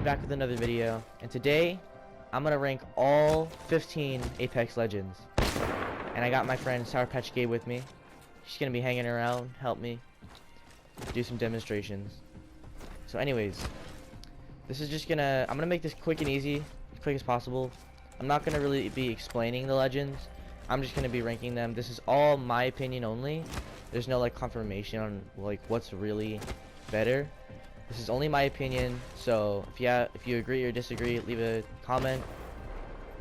back with another video, and today I'm gonna rank all 15 Apex Legends. And I got my friend Sour Patch Gabe with me. She's gonna be hanging around, help me do some demonstrations. So anyways, this is just I'm gonna make this quick and easy, as quick as possible. I'm not gonna really be explaining the legends. I'm just gonna be ranking them. This is all my opinion only. There's no like confirmation on like what's really better. This is only my opinion, so if you agree or disagree, leave a comment.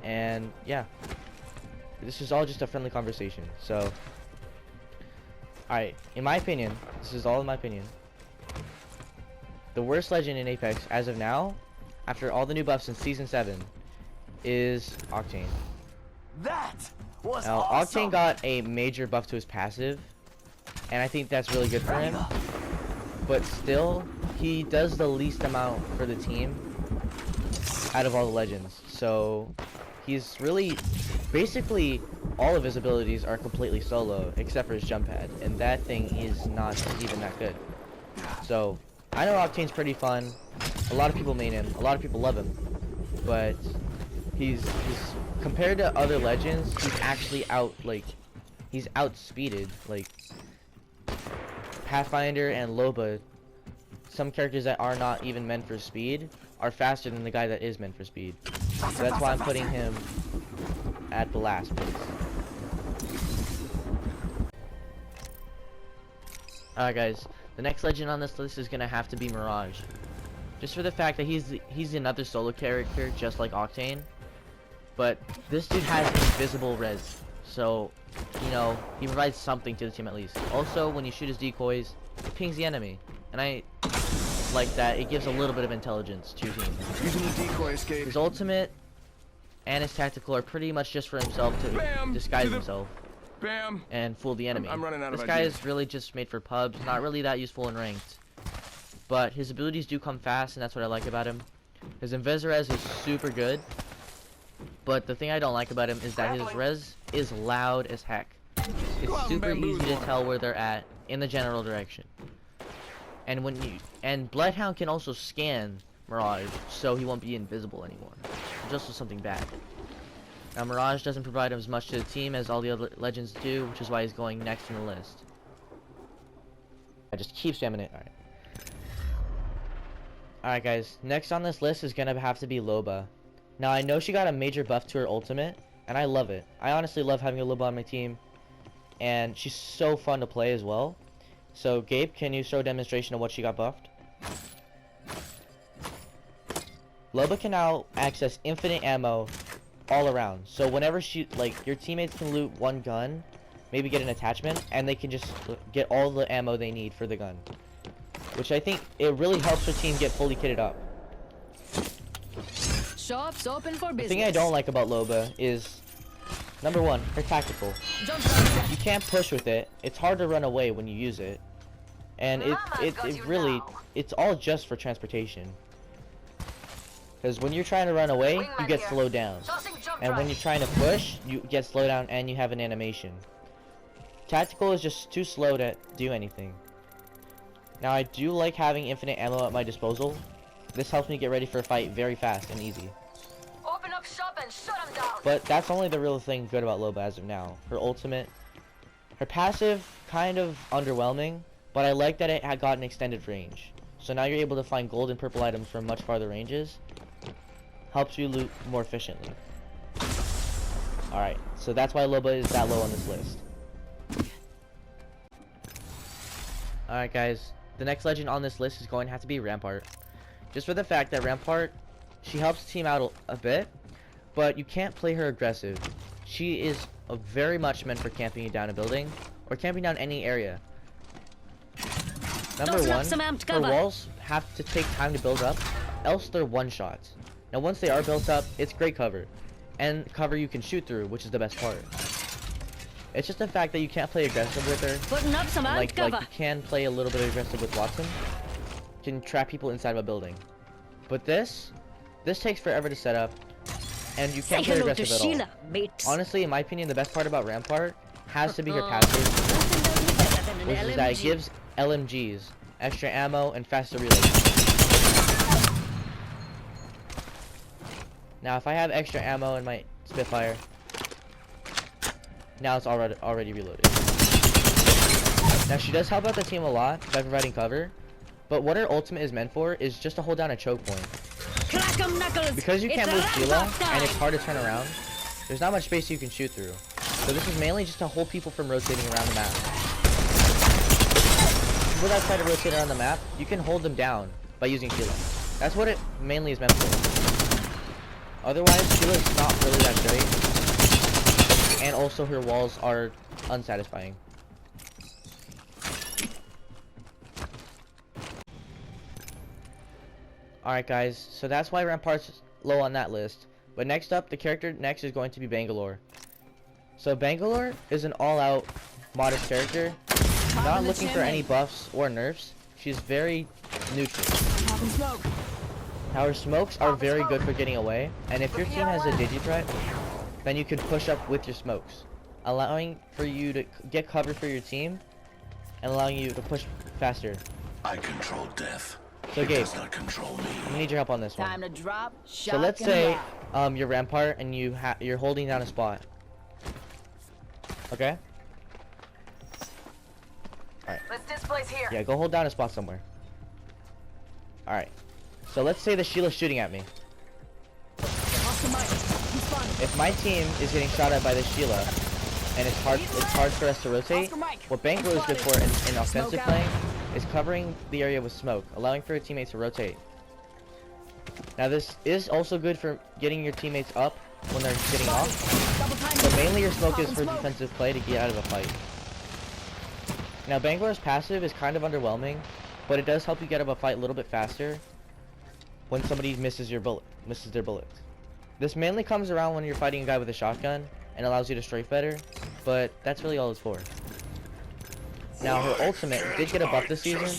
And yeah, this is all just a friendly conversation. So, alright, in my opinion, this is all in my opinion, the worst legend in Apex as of now, after all the new buffs in Season 7, is Octane. That was now, awesome. Octane got a major buff to his passive, and I think that's really good for him. But still, he does the least amount for the team out of all the legends. So he's really, basically all of his abilities are completely solo except for his jump pad, and that thing is not even that good. So I know Octane's pretty fun. A lot of people main him, a lot of people love him, but he's compared to other legends, he's actually he's outspeeded. Like Pathfinder and Loba, some characters that are not even meant for speed are faster than the guy that is meant for speed. So that's why I'm putting him at the last place. Alright guys, the next legend on this list is gonna have to be Mirage. Just for the fact that he's another solo character just like Octane. But this dude has invisible res. So, you know, he provides something to the team at least. Also, when you shoot his decoys, it pings the enemy. And I like that. It gives a little bit of intelligence to your team. Using the decoy escape. His ultimate and his tactical are pretty much just for himself to disguise himself. Bam. And fool the enemy. I'm running out of This guy ideas. is really just made for pubs. Not really that useful in ranked. But his abilities do come fast, and that's what I like about him. His invis-res is super good. But the thing I don't like about him is that his res is loud as heck. It's super easy to tell where they're at in the general direction. And Bloodhound can also scan Mirage, so he won't be invisible anymore. Just with something bad. Now Mirage doesn't provide as much to the team as all the other legends do, which is why he's going next in the list. I just keep spamming it. Alright. Alright guys, next on this list is gonna have to be Loba. Now I know she got a major buff to her ultimate, and I love it. I honestly love having a Loba on my team, and she's so fun to play as well. So Gabe, can you show a demonstration of what she got buffed? Loba can now access infinite ammo all around. So whenever your teammates can loot one gun, maybe get an attachment, and they can just get all the ammo they need for the gun. Which I think it really helps her team get fully kitted up. Shops open for business. The thing I don't like about Loba is, number one, her tactical. You can't push with it. It's hard to run away when you use it. And it's all just for transportation. Because when you're trying to run away, you get slowed down. And when you're trying to push, you get slowed down and you have an animation. Tactical is just too slow to do anything. Now I do like having infinite ammo at my disposal. This helps me get ready for a fight very fast and easy. Open up shop and shut them down. But that's only the real thing good about Loba as of now. Her ultimate, her passive, kind of underwhelming, but I like that it had got an extended range. So now you're able to find gold and purple items from much farther ranges. Helps you loot more efficiently. Alright, so that's why Loba is that low on this list. Alright guys, the next legend on this list is going to have to be Rampart. Just for the fact that Rampart, she helps the team out a bit, but you can't play her aggressive. She is very much meant for camping down a building, or camping down any area. Number one, her walls have to take time to build up, else they're one-shots. Now once they are built up, it's great cover. And cover you can shoot through, which is the best part. It's just the fact that you can't play aggressive with her. Putting up some like you can play a little bit aggressive with Watson. Can trap people inside of a building. But this takes forever to set up, and you can't play aggressive at all. Honestly, in my opinion, the best part about Rampart has to be her passive, which is that it gives LMGs extra ammo and faster reload. Now if I have extra ammo in my Spitfire, now it's already reloaded. Now she does help out the team a lot by providing cover, but what her ultimate is meant for is just to hold down a choke point. Crack 'em knuckles. Because you can't It's move Sheila, Rampart time. and it's hard to turn around, there's not much space you can shoot through. So this is mainly just to hold people from rotating around the map. People that try to rotate around the map, you can hold them down by using Sheila. That's what it mainly is meant for. Otherwise, Sheila's not really that great. And also her walls are unsatisfying. Alright guys, so that's why Rampart's low on that list. But next up, the character next is going to be Bangalore. So Bangalore is an all-out modest character, not looking for any buffs or nerfs. She's very neutral. Now her smokes are very good for getting away, and if your team has a digi-threat, then you can push up with your smokes, allowing for you to get cover for your team, and allowing you to push faster. I control death. So It Gabe, does not control me. I need your help on this Time one. to drop. So let's say you're Rampart and you're holding down a spot. Okay? Let's displace here. Yeah, go hold down a spot somewhere. Alright. So let's say the Sheila's shooting at me. If my team is getting shot at by the Sheila, and it's hard for us to rotate, what Bangalore is good for in offensive playing is covering the area with smoke, allowing for your teammates to rotate. Now this is also good for getting your teammates up when they're getting off, but mainly your smoke is for defensive play to get out of a fight. Now Bangalore's passive is kind of underwhelming, but it does help you get out of a fight a little bit faster when somebody misses their bullets. This mainly comes around when you're fighting a guy with a shotgun and allows you to strafe better, but that's really all it's for. Now her ultimate did get a buff this season,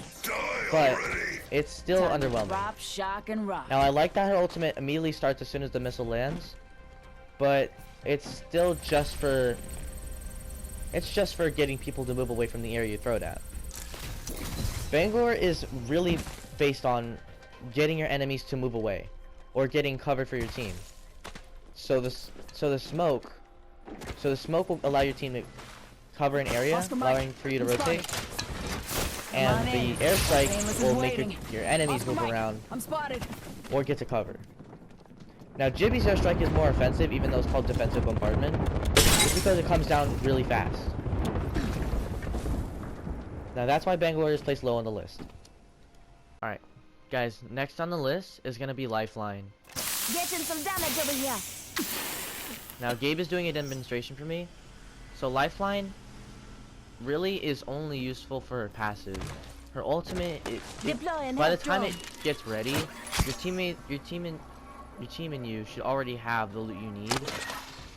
but it's still underwhelming. Drop, shock, and rock. Now I like that her ultimate immediately starts as soon as the missile lands, but it's still just for getting people to move away from the area you throw it at. Bangalore is really based on getting your enemies to move away, or getting cover for your team. So the smoke will allow your team to cover an area, allowing for you to rotate. And the airstrike will make your enemies move around I'm spotted. or get to cover. Now Gibby's airstrike is more offensive, even though it's called defensive bombardment, just because it comes down really fast. Now that's why Bangalore is placed low on the list. Alright, guys, next on the list is going to be Lifeline. Getting some damage over here. Now Gabe is doing a demonstration for me. So Lifeline really is only useful for her passive. Her ultimate, by the time it gets ready, your team and you should already have the loot you need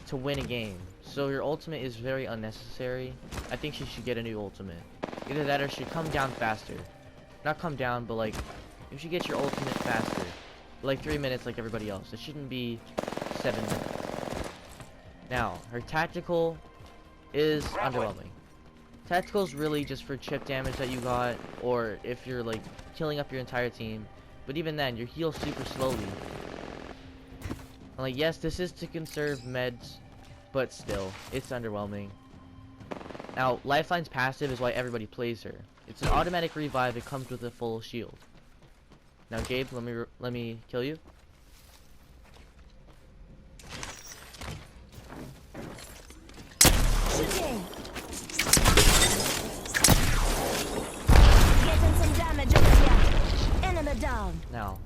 to win a game. So your ultimate is very unnecessary. I think she should get a new ultimate. Either that or she should come down faster. Not come down, but like, you should get your ultimate faster. Like 3 minutes like everybody else. It shouldn't be 7 minutes. Now, her tactical is underwhelming. Tactical is really just for chip damage that you got, or if you're like killing up your entire team. But even then, you heal super slowly. And like, yes, this is to conserve meds, but still, it's underwhelming. Now, Lifeline's passive is why everybody plays her. It's an automatic revive. It comes with a full shield. Now, Gabe, let me kill you. Shooting. Getting some damage over here. Enemy down. Now,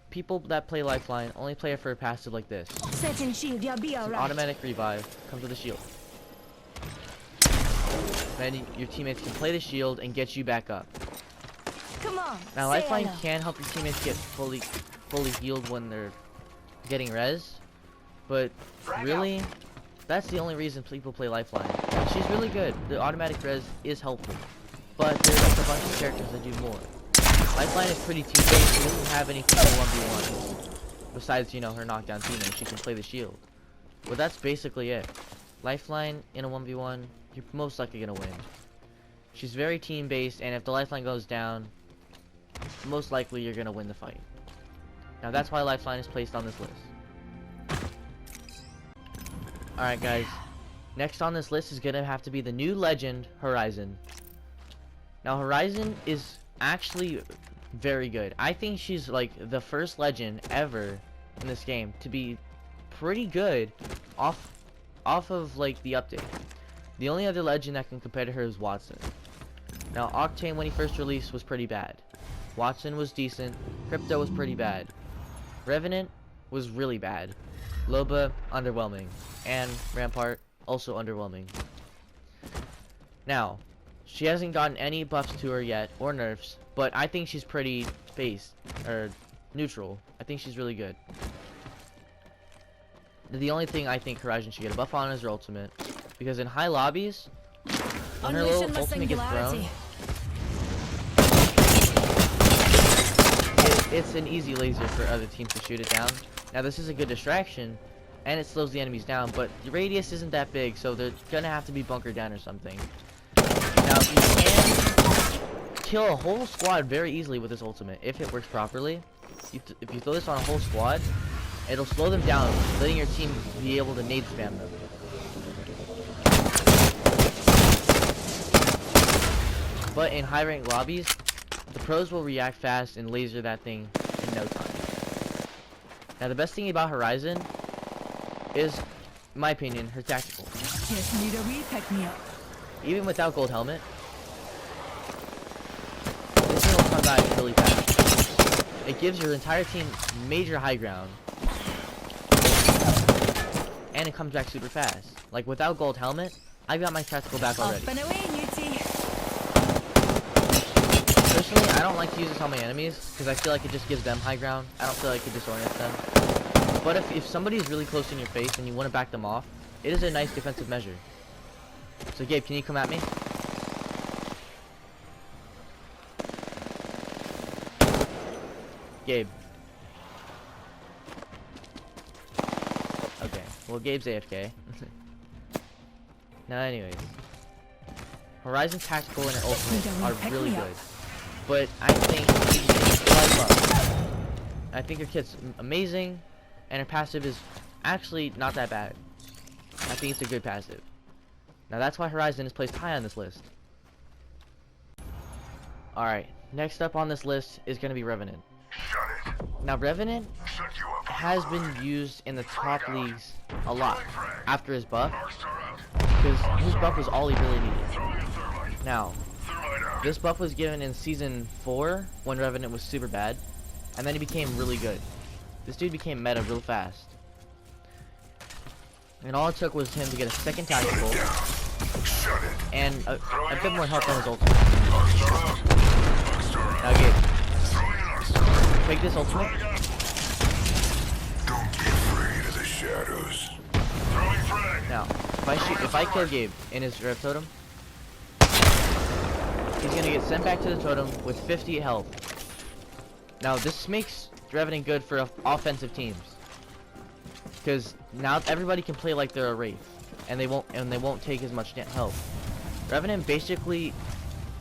people that play Lifeline only play it for a passive like this. Setting shield, you'll be It's an alright. automatic revive. Comes with a shield. Then your teammates can play the shield and get you back up. Come on. Now, say Lifeline hello. can help your teammates get fully healed when they're getting res, but really, that's the only reason people play Lifeline. She's really good. The automatic res is helpful, but there's like a bunch of characters that do more. Lifeline is pretty team-based. She doesn't have any people 1v1. Besides, you know, her knockdown teammate, she can play the shield. But that's basically it. Lifeline in a 1v1, you're most likely gonna win. She's very team-based, and if the Lifeline goes down, most likely you're gonna win the fight. Now that's why Lifeline is placed on this list. Alright guys, next on this list is gonna have to be the new legend, Horizon. Now Horizon is actually very good. I think she's like the first legend ever in this game to be pretty good off of like the update. The only other legend that can compare to her is Watson. Now Octane when he first released was pretty bad. Watson was decent. Crypto was pretty bad. Revenant was really bad. Loba, underwhelming. And Rampart, also underwhelming. Now, she hasn't gotten any buffs to her yet, or nerfs, but I think she's pretty based, or neutral. I think she's really good. The only thing I think Horizon should get a buff on is her ultimate. Because in high lobbies, when her little ultimate gets thrown, it's an easy laser for other teams to shoot it down. Now this is a good distraction, and it slows the enemies down, but the radius isn't that big, so they're gonna have to be bunkered down or something. Now you can kill a whole squad very easily with this ultimate, if it works properly. If you throw this on a whole squad, it'll slow them down, letting your team be able to nade spam them. But in high rank lobbies, the pros will react fast and laser that thing in no time. Now the best thing about Horizon is, in my opinion, her tactical. Just need a pick me up. Even without gold helmet, this thing will come back really fast. It gives your entire team major high ground, and it comes back super fast. Like without gold helmet, I got my tactical back already. Up and away, Newty. Personally, I don't like to use this on my enemies because I feel like it just gives them high ground. I don't feel like it disorients them. But if somebody is really close in your face and you want to back them off, it is a nice defensive measure. So Gabe, can you come at me? Gabe. Okay, well Gabe's AFK. Now anyways. Horizon's tactical and her ultimate are really good. But I think I think her kit's amazing, and her passive is actually not that bad. I think it's a good passive. Now that's why Horizon is placed high on this list. Alright, next up on this list is going to be Revenant. Now Revenant has been used in the top leagues a lot after his buff, because his buff was all he really needed. Now, this buff was given in Season 4 when Revenant was super bad, and then he became really good. This dude became meta real fast. And all it took was him to get a second tactical and a bit more help on his ultimate. Now Gabe, take this ultimate. Don't be afraid of the shadows. Now, if I kill Gabe in his Rev Totem, he's gonna get sent back to the totem with 50 health. Now this makes Revenant good for offensive teams, because now everybody can play like they're a Wraith, and they won't take as much health. Revenant basically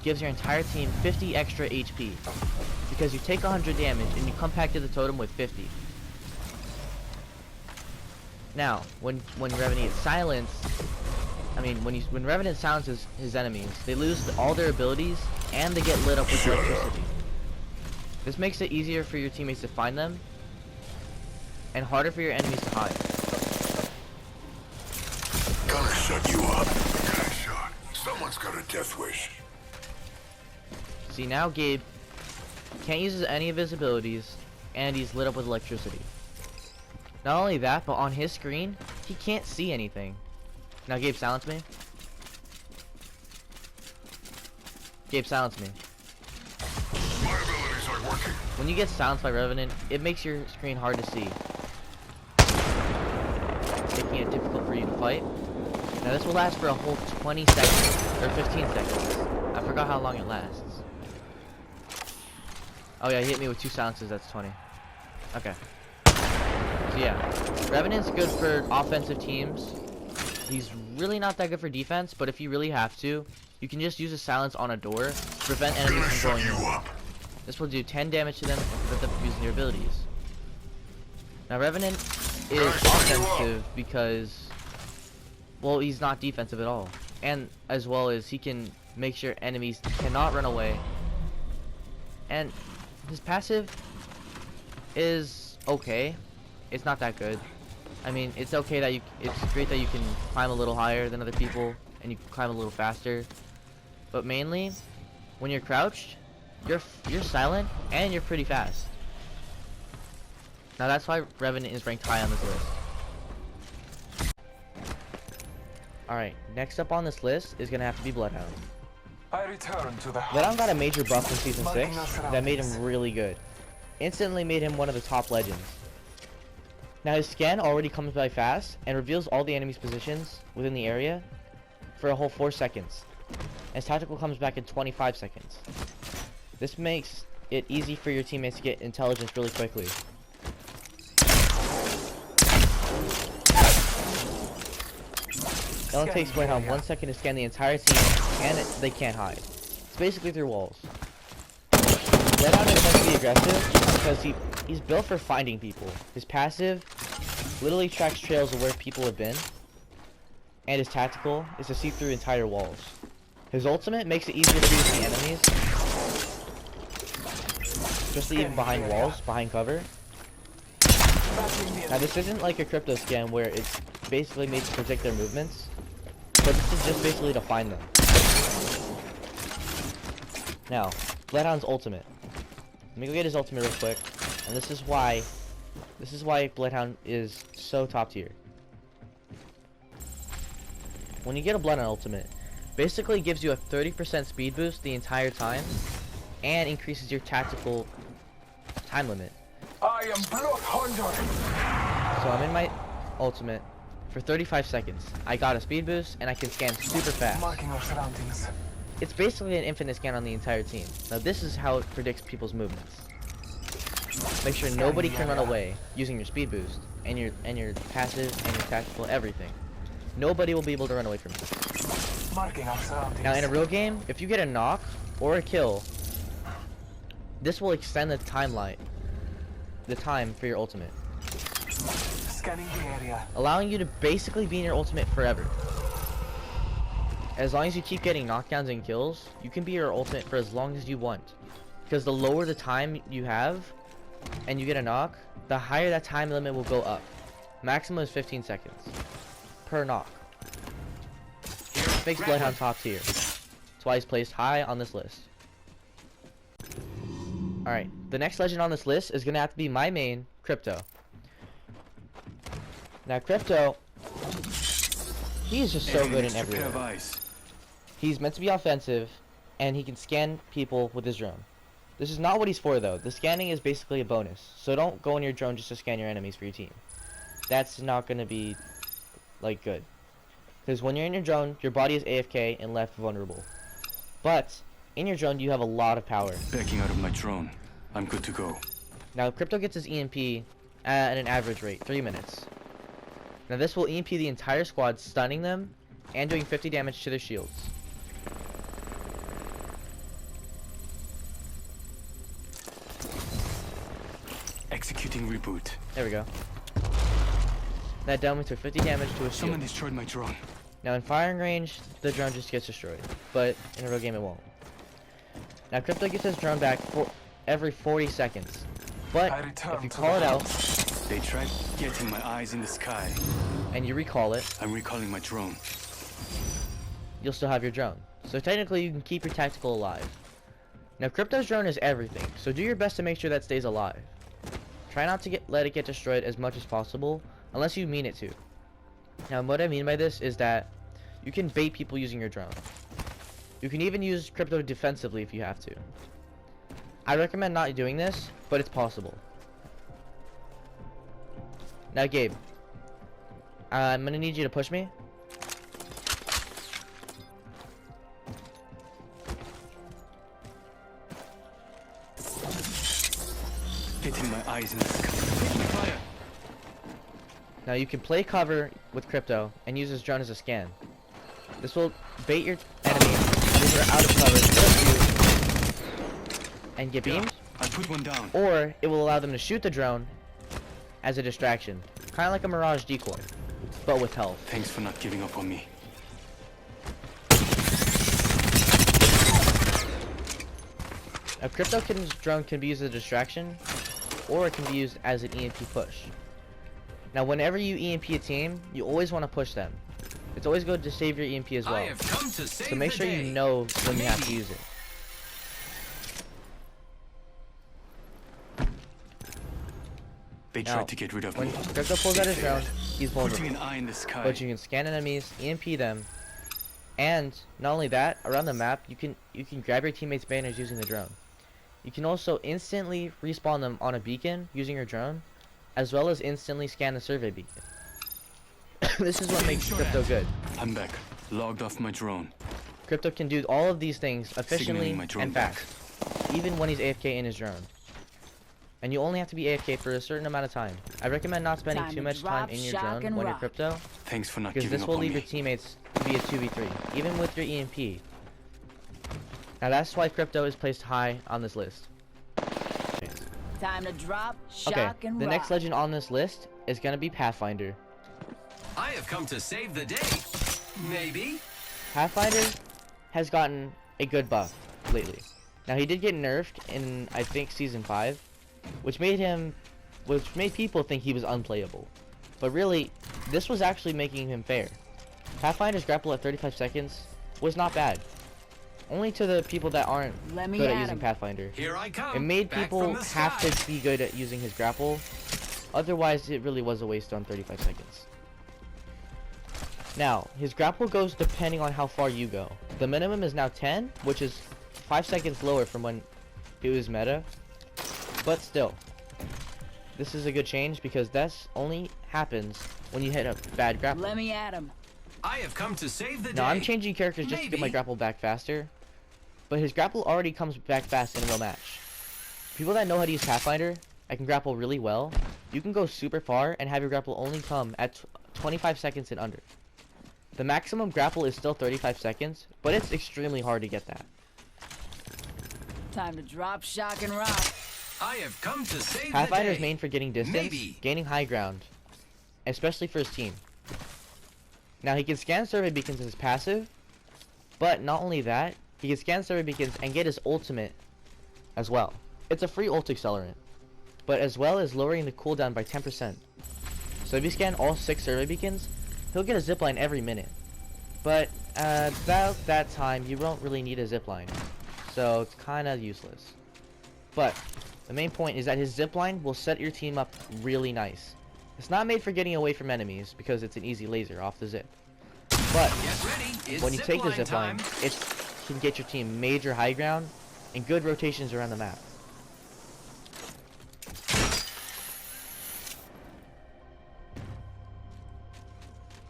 gives your entire team 50 extra HP, because you take 100 damage and you come back to the totem with 50. Now, when Revenant is silenced, when Revenant silences his enemies, they lose all their abilities and they get lit up with electricity. This makes it easier for your teammates to find them and harder for your enemies to hide. Gonna shut you up. Good shot. Someone's got a death wish. See, now Gabe can't use any of his abilities and he's lit up with electricity. Not only that, but on his screen, he can't see anything. Now Gabe, silence me. Gabe, silence me. My abilities are working. When you get silenced by Revenant, it makes your screen hard to see, making it difficult for you to fight. Now this will last for a whole 20 seconds, or 15 seconds. I forgot how long it lasts. Oh yeah, he hit me with 2 silences, that's 20. Okay. So yeah, Revenant's good for offensive teams. He's really not that good for defense, but if you really have to, you can just use a silence on a door to prevent enemies from going in. This will do 10 damage to them and prevent them from using their abilities. Now Revenant is offensive because, well, he's not defensive at all. And as well as he can make sure enemies cannot run away. And his passive is okay. It's not that good. I mean, it's okay that it's great that you can climb a little higher than other people and you can climb a little faster. But mainly, when you're crouched, you're silent and you're pretty fast. Now that's why Revenant is ranked high on this list. Alright, next up on this list is gonna have to be Bloodhound. I return to the Bloodhound got a major buff in Season 6 that made him really good. Instantly made him one of the top legends. Now his scan already comes by fast and reveals all the enemy's positions within the area for a whole 4 seconds. His tactical comes back in 25 seconds. This makes it easy for your teammates to get intelligence really quickly. It only takes Bloodhound 1 second to scan the entire team, and they can't hide. It's basically through walls. Bloodhound is meant to be aggressive because he's built for finding people. His passive literally tracks trails of where people have been, and his tactical is to see through entire walls. His ultimate makes it easier for you to see enemies, especially even behind walls, behind cover. Now this isn't like a crypto scan where it's basically made to predict their movements, but this is just basically to find them. Now, Bloodhound's ultimate. Let me go get his ultimate real quick, and this is why Bloodhound is so top tier. When you get a Bloodhound ultimate, basically gives you a 30% speed boost the entire time, and increases your tactical time limit. I am Bloodhound. So I'm in my ultimate for 35 seconds. I got a speed boost, and I can scan super fast. Marking our surroundings. It's basically an infinite scan on the entire team. Now this is how it predicts people's movements. Make sure nobody can run away using your speed boost and your passive and your tactical, everything. Nobody will be able to run away from you. Marking our surroundings. Now in a real game, if you get a knock or a kill, this will extend the time for your ultimate, Scanning the area. allowing you to basically be in your ultimate forever. As long as you keep getting knockdowns and kills, you can be your ultimate for as long as you want. Because the lower the time you have, and you get a knock, the higher that time limit will go up. Maximum is 15 seconds per knock. Makes Bloodhound top tier. That's why he's placed high on this list. Alright, the next legend on this list is going to have to be my main, Crypto. Now Crypto, he is just so good in every way. He's meant to be offensive, and he can scan people with his drone. This is not what he's for though. The scanning is basically a bonus. So don't go in your drone just to scan your enemies for your team. That's not going to be, like, good. Because when you're in your drone, your body is AFK and left vulnerable. But, in your drone, you have a lot of power. Backing out of my drone. I'm good to go. Now, Crypto gets his EMP at an average rate, 3 minutes. Now this will EMP the entire squad, stunning them, and doing 50 damage to their shields. Executing reboot. There we go. That done took 50 damage to a Someone shield. destroyed my drone. Now in firing range, the drone just gets destroyed, but in a real game it won't. Now Crypto gets his drone back for every 40 seconds, but if you call it out, They tried getting my eyes in the sky. and you recall it, I'm recalling my drone. you'll still have your drone. So technically you can keep your tactical alive. Now Crypto's drone is everything, so do your best to make sure that stays alive. Try not to let it get destroyed as much as possible, unless you mean it to. Now what I mean by this is that you can bait people using your drone. You can even use Crypto defensively if you have to. I recommend not doing this, but it's possible. Now Gabe, I'm gonna need you to push me. Getting my eyes in the sky. Taking fire. Now you can play cover with Crypto and use his drone as a scan. This will bait your enemy, move her out of cover, push you, and get beamed. I put one down. Or it will allow them to shoot the drone as a distraction. Kind of like a Mirage decoy, but with health. Thanks for not giving up on me. A crypto drone can be used as a distraction, or it can be used as an EMP push. Now, whenever you EMP a team, you always want to push them. It's always good to save your EMP as I well. have come to save So make the sure day. you know when you have to use it. They Now, tried to get rid of when me. crypto pulls out his drone, he's vulnerable. Putting an eye in the sky. But you can scan enemies, EMP them, and not only that, around the map you can grab your teammates' banners using the drone. You can also instantly respawn them on a beacon using your drone, as well as instantly scan the survey beacon. This is what makes crypto good. I'm back. Logged off my drone. Crypto can do all of these things efficiently Signaling my drone and fast, even when he's AFK in his drone. And you only have to be AFK for a certain amount of time. I recommend not spending Time too to much time drop, in your shock, drone and when you're rock. crypto, Thanks for not because giving this up will on leave me. your teammates to be a 2v3, even with your EMP. Now that's why crypto is placed high on this list. Time to drop, shock, Okay, and the rock. next legend on this list is gonna be Pathfinder. I have come to save the day. Maybe. Pathfinder has gotten a good buff lately. Now he did get nerfed in, I think, season 5, which made people think he was unplayable. But really, this was actually making him fair. Pathfinder's grapple at 35 seconds was not bad. Only to the people that aren't Let me good at at using him. Pathfinder. Here I come. It made back people from the have sky. to be good at using his grapple. Otherwise, it really was a waste on 35 seconds. Now, his grapple goes depending on how far you go. The minimum is now 10, which is 5 seconds lower from when it was meta. But still, this is a good change because this only happens when you hit a bad grapple. Let me at him. I have come to save the day. Now, I'm changing characters just to get my Maybe. grapple back faster. But his grapple already comes back fast in a real match. People that know how to use Pathfinder, I can grapple really well. You can go super far and have your grapple only come at 25 seconds and under. The maximum grapple is still 35 seconds, but it's extremely hard to get that. Time to drop, shock, and rock. I have come to save Pathfinder the is day. main for getting distance, Maybe. gaining high ground, especially for his team. Now he can scan survey beacons as passive, but not only that, he can scan survey beacons and get his ultimate as well. It's a free ult accelerant, but as well as lowering the cooldown by 10%. So if you scan all 6 survey beacons, he'll get a zipline every minute. But about that time, you don't really need a zipline, so it's kind of useless. But the main point is that his zipline will set your team up really nice. It's not made for getting away from enemies because it's an easy laser off the zip. But Get ready. It's when you take the zipline time. zipline, it can get your team major high ground and good rotations around the map.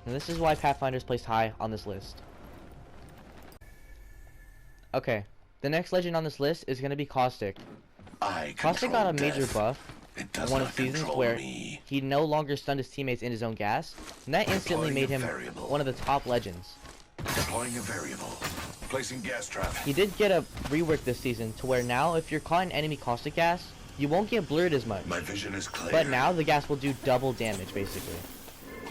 And this is why Pathfinder's placed high on this list. Okay, the next legend on this list is going to be Caustic. Caustic got a major buff It in does one not of the seasons control where me. he no longer stunned his teammates in his own gas, and that instantly Deploying made him a variable. one of the top legends. Deploying a variable. Placing gas trap. He did get a rework this season to where now if you're caught in enemy caustic gas, you won't get blurred as much. My vision is clear. But now the gas will do double damage basically.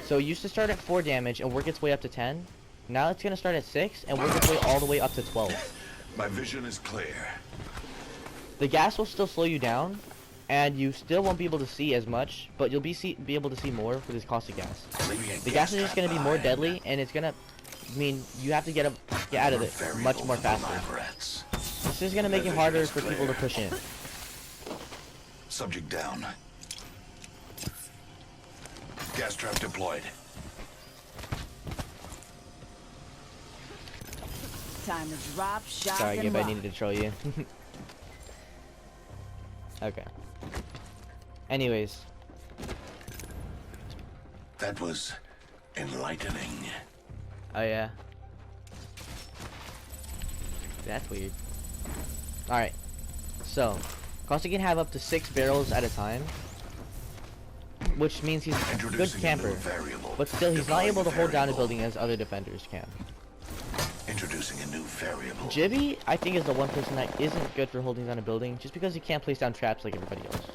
So it used to start at 4 damage and work its way up to 10. Now it's gonna start at 6 and work its way all the way up to 12. My vision is clear. The gas will still slow you down, and you still won't be able to see as much, but you'll be able to see more with this caustic gas. Leaving a The gas is just trap gonna be more behind. deadly, and it's gonna mean you have to get out of it Variable much more for the faster. lab rats. This is gonna make it harder for people to push in. Subject down. Gas trap deployed. Time to drop, shock, Sorry, and Gib, I rock. needed to troll you. Okay. Anyways, That was enlightening. oh yeah. That's weird. Alright. So, Caustic can have up to 6 barrels at a time, which means he's a good Introducing a camper, new variable. but still he's not Deploying able to hold down a variable. building as other defenders can. Introducing a new variable. Jibby, I think, is the one person that isn't good for holding down a building, just because he can't place down traps like everybody else.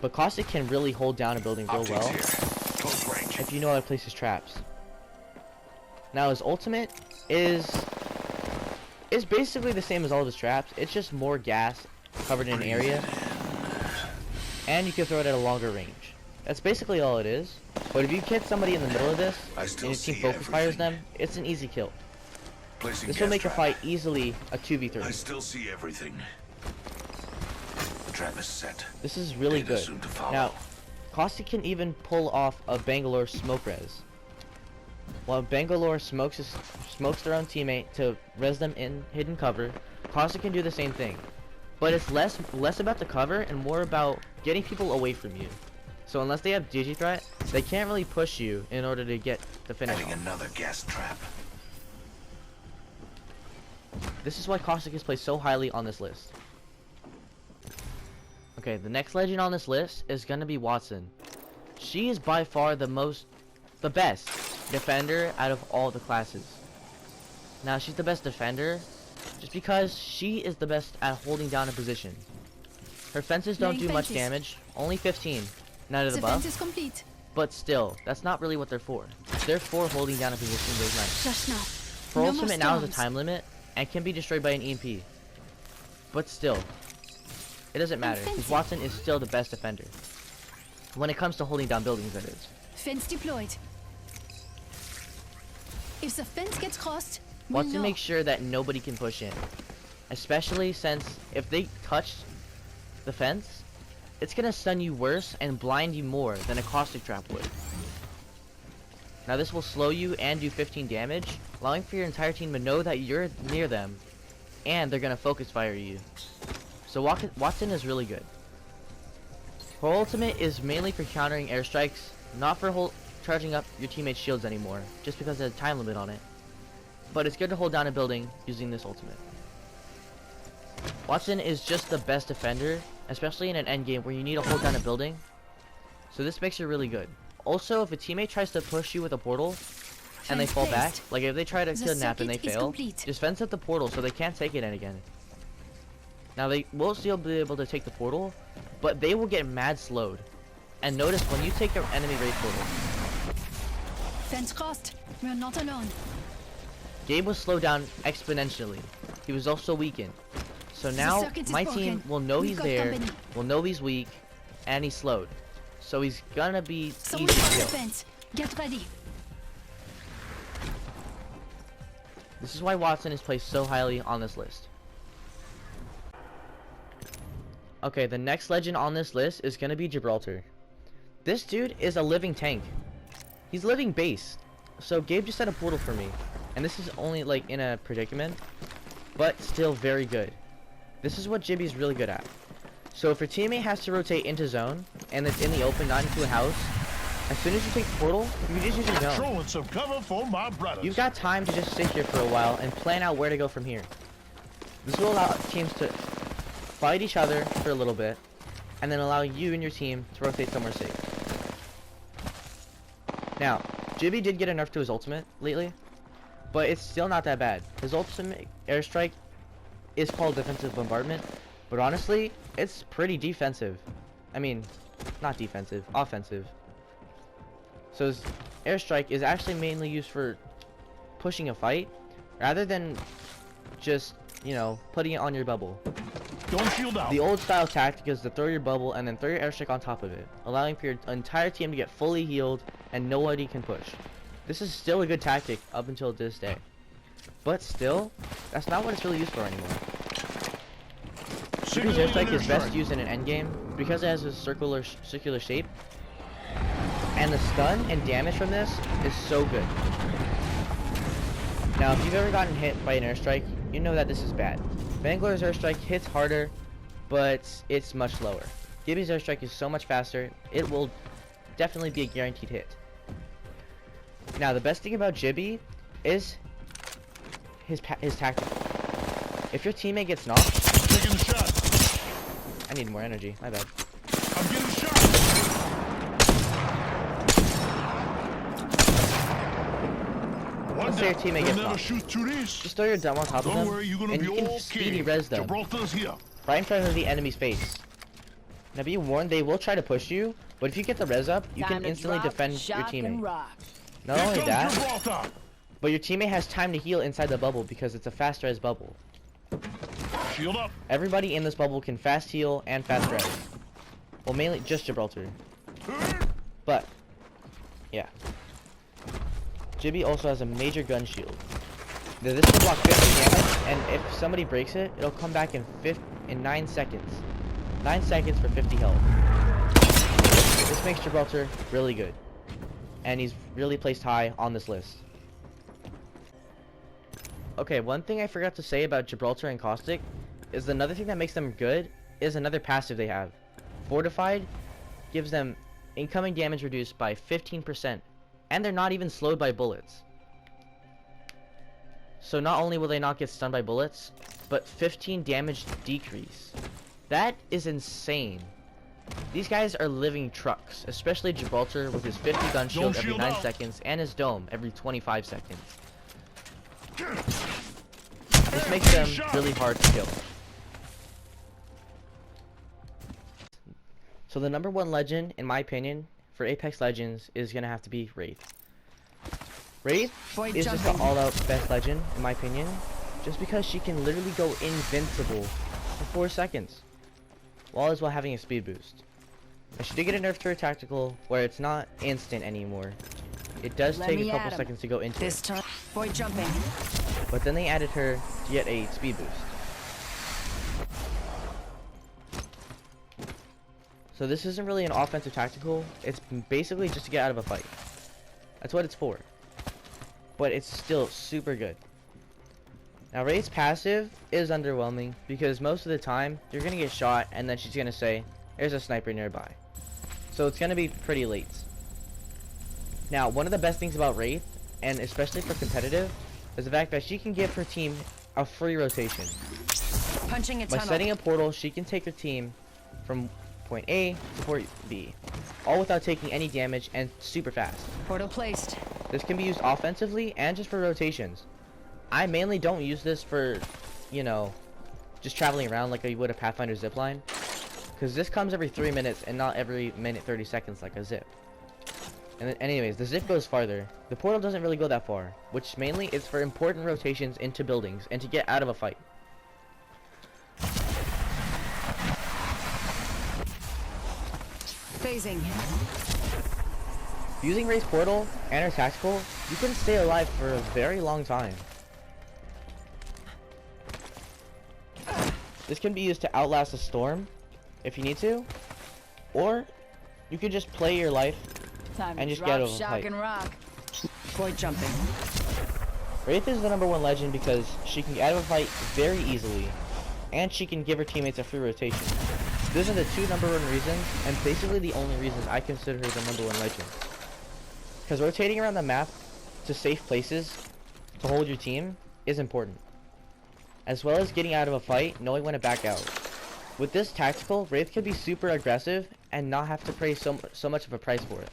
But Caustic can really hold down a building real Optics well here. Close range. if you know how to place his traps. Now his ultimate is basically the same as all of his traps. It's just more gas covered in an area, and you can throw it at a longer range. That's basically all it is. But if you hit somebody in the middle of this I and still your team see focus fires everything. them, it's an easy kill. Placing This will gas make a trap. fight easily a I 2v3. still see everything. The trap is set. This is really Data good. soon to follow. Now, Caustic can even pull off a Bangalore smoke res. While Bangalore smokes their own teammate to res them in hidden cover, Caustic can do the same thing. But it's less about the cover and more about getting people away from you. So unless they have digi threat, they can't really push you in order to get the finish Adding off. another gas trap. This is why Caustic is placed so highly on this list. Okay, the next legend on this list is gonna be Watson. She is by far the best defender out of all the classes. Now, she's the best defender just because she is the best at holding down a position. Her fences don't do much damage, only 15, none of the buff, is complete. but still, that's not really what they're for. They're for holding down a position those nights. Just now. Her No ultimate more now has a storms. time limit and can be destroyed by an EMP. But still, it doesn't matter because Offensive. Watson is still the best defender. When it comes to holding down buildings, that is. Fence deployed. If the fence gets crossed, we'll Watson know. makes sure that nobody can push in. Especially since if they touch the fence, it's gonna stun you worse and blind you more than a caustic trap would. Now this will slow you and do 15 damage, allowing for your entire team to know that you're near them, and they're gonna focus fire you. So Watson is really good. Her ultimate is mainly for countering airstrikes, not for charging up your teammates' shields anymore, just because there's a time limit on it. But it's good to hold down a building using this ultimate. Watson is just the best defender, especially in an endgame where you need to hold down a building. So this makes her really good. Also, if a teammate tries to push you with a portal and they Fence fall back, placed. like if they try to The kidnap and they circuit is fail, complete. just fence up the portal so they can't take it in again. Now they will still be able to take the portal, but they will get mad slowed. And notice when you take an enemy Wraith portal, Fence crossed. We're not alone. Gabe was slowed down exponentially. He was also weakened. So now circuit is my team broken. will know We've he's got there, company. will know he's weak, and he's slowed. So he's gonna be Someone easy to on the kill. fence. Get ready. This is why Watson is placed so highly on this list. Okay, the next legend on this list is gonna be Gibraltar. This dude is a living tank. He's living base. So Gabe just set a portal for me. And this is only like in a predicament, but still very good. This is what Gibby's really good at. So if your teammate has to rotate into zone, and it's in the open, not into a house, as soon as you take the portal, you can just use your zone. Throwing some cover for my brothers. You've got time to just sit here for a while and plan out where to go from here. This will allow teams to fight each other for a little bit, and then allow you and your team to rotate somewhere safe. Now, Gibby did get a nerf to his ultimate lately, but it's still not that bad. His ultimate airstrike is called defensive bombardment, but honestly, it's pretty defensive. I mean, not defensive, offensive. So his airstrike is actually mainly used for pushing a fight, rather than just, you know, putting it on your bubble. Don't shield out. The old style tactic is to throw your bubble and then throw your airstrike on top of it, allowing for your entire team to get fully healed and nobody can push. This is still a good tactic up until this day. But still, that's not what it's really used for anymore. Gibby's airstrike is best used in an endgame because it has a circular shape. And the stun and damage from this is so good. Now, if you've ever gotten hit by an airstrike, you know that this is bad. Bangalore's airstrike hits harder, but it's much slower. Gibby's airstrike is so much faster, it will definitely be a guaranteed hit. Now, the best thing about Gibby is his tactic. If your teammate gets knocked, Taking the shot. I need more energy. My bad. I'm getting shot. Let's say your teammate gets never knocked. shoot through this. Just throw your dumb on top of Don't them, worry, you're gonna and be you can okay. speedy res them Gibraltar's here. right in front of the enemy's face. Now be warned, they will try to push you, but if you get the res up, you Time can to instantly drop, defend your shock, and teammate. rock. Not only Here that, comes Gibraltar. but your teammate has time to heal inside the bubble because it's a fast res bubble. Shield up. Everybody in this bubble can fast heal and fast res. Well, mainly just Gibraltar. But, yeah. Gibby also has a major gun shield. Now, this will block 50 damage, and if somebody breaks it, it'll come back in 9 seconds. 9 seconds for 50 health. This makes Gibraltar really good. And he's really placed high on this list. Okay, one thing I forgot to say about Gibraltar and Caustic is another thing that makes them good is another passive they have. Fortified gives them incoming damage reduced by 15%, and they're not even slowed by bullets. So not only will they not get stunned by bullets, but 15 damage decrease. That is insane. These guys are living trucks, especially Gibraltar with his 50 gun shield every 9 seconds and his dome every 25 seconds. This makes them really hard to kill. So the number 1 legend, in my opinion, for Apex Legends is going to have to be Wraith. Wraith is just the all-out best legend, in my opinion, just because she can literally go invincible for 4 seconds, all as well having a speed boost. Now, she did get a nerf to her tactical, where it's not instant anymore. It does take a couple seconds to go into This it, time, boy jumping. but then they added her to get a speed boost. So this isn't really an offensive tactical, it's basically just to get out of a fight. That's what it's for. But it's still super good. Now Wraith's passive is underwhelming because most of the time you're gonna get shot and then she's gonna say, there's a sniper nearby. So it's gonna be pretty late. Now one of the best things about Wraith, and especially for competitive, is the fact that she can give her team a free rotation. Punching a By tunnel. setting a portal, she can take her team from point A to point B, all without taking any damage and super fast. Portal placed. This can be used offensively and just for rotations. I mainly don't use this for, you know, just traveling around like you would a Pathfinder zipline, because this comes every 3 minutes and not every minute 30 seconds like a zip. And then, anyways, the zip goes farther. The portal doesn't really go that far, which mainly is for important rotations into buildings and to get out of a fight. Phasing. Using Wraith's portal and her tactical, you can stay alive for a very long time. This can be used to outlast a storm, if you need to, or you could just play your life Time and to just drop, get over shock, fight. and rock. Boy jumping. Wraith is the number 1 legend because she can get out of a fight very easily, and she can give her teammates a free rotation. Those are the 2 number 1 reasons, and basically the only reasons I consider her the number 1 legend. Because rotating around the map to safe places to hold your team is important, as well as getting out of a fight knowing when to back out. With this tactical, Wraith can be super aggressive and not have to pay so much of a price for it.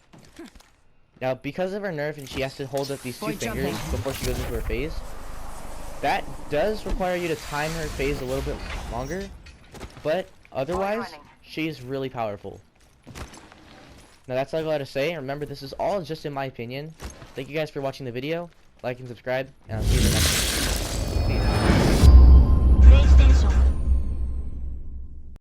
Now, because of her nerf and she has to hold up these 2 fingers before she goes into her phase, that does require you to time her phase a little bit longer, but otherwise, she's really powerful. Now that's all I gotta say. Remember, this is all just in my opinion. Thank you guys for watching the video. Like and subscribe, and I'll see you in the next one.